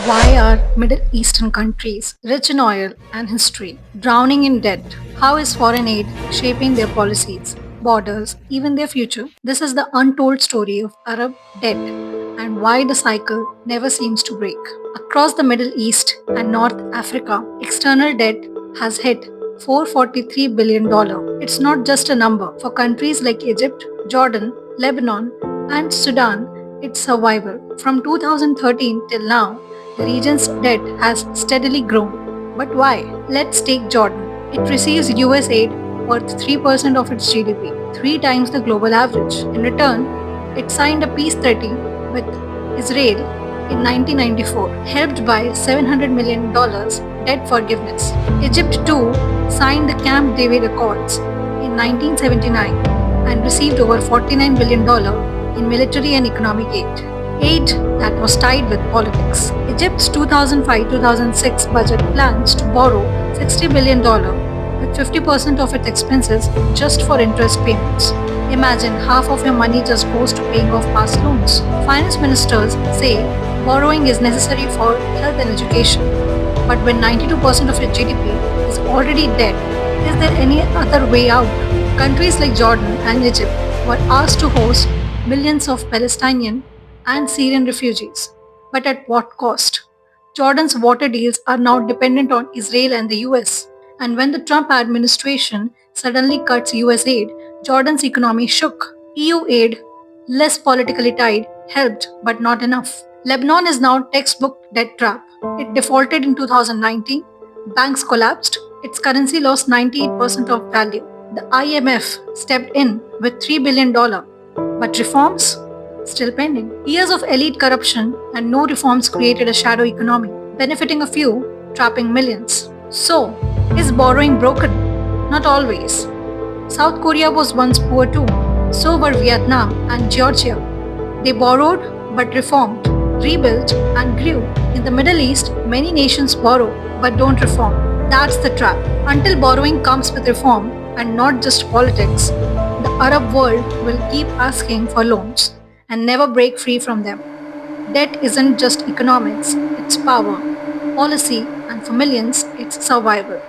Why are Middle Eastern countries rich in oil and history drowning in debt? How is foreign aid shaping their policies, borders, even their future? This is the untold story of Arab debt and why the cycle never seems to break. Across the Middle East and North Africa, external debt has hit $443 billion. It's not just a number. For countries like Egypt, Jordan, Lebanon, and Sudan, it's survival. From 2013 till now, the region's debt has steadily grown. But why? Let's take Jordan. It receives US aid worth 3% of its GDP, three times the global average. In return, it signed a peace treaty with Israel in 1994, helped by $700 million debt forgiveness. Egypt too signed the Camp David Accords in 1979 and received over $49 billion in military and economic aid that was tied with politics. Egypt's 2005-2006 budget plans to borrow $60 billion with 50% of its expenses just for interest payments. Imagine half of your money just goes to paying off past loans. Finance ministers say borrowing is necessary for health and education. But when 92% of your GDP is already debt, is there any other way out? Countries like Jordan and Egypt were asked to host millions of Palestinian and Syrian refugees. But at what cost? Jordan's water deals are now dependent on Israel and the US. And when the Trump administration suddenly cuts US aid, Jordan's economy shook. EU aid, less politically tied, helped but not enough. Lebanon is now textbook debt trap. It defaulted in 2019, banks collapsed, its currency lost 98% of value. The IMF stepped in with $3 billion, but reforms? Still pending. Years of elite corruption and no reforms created a shadow economy, benefiting a few, trapping millions. So, is borrowing broken? Not always. South Korea was once poor too. So were Vietnam and Georgia. They borrowed but reformed, rebuilt, and grew. In the Middle East, many nations borrow but don't reform. That's the trap. Until borrowing comes with reform and not just politics, the Arab world will keep asking for loans and never break free from them. Debt isn't just economics, it's power, policy, and for millions, it's survival.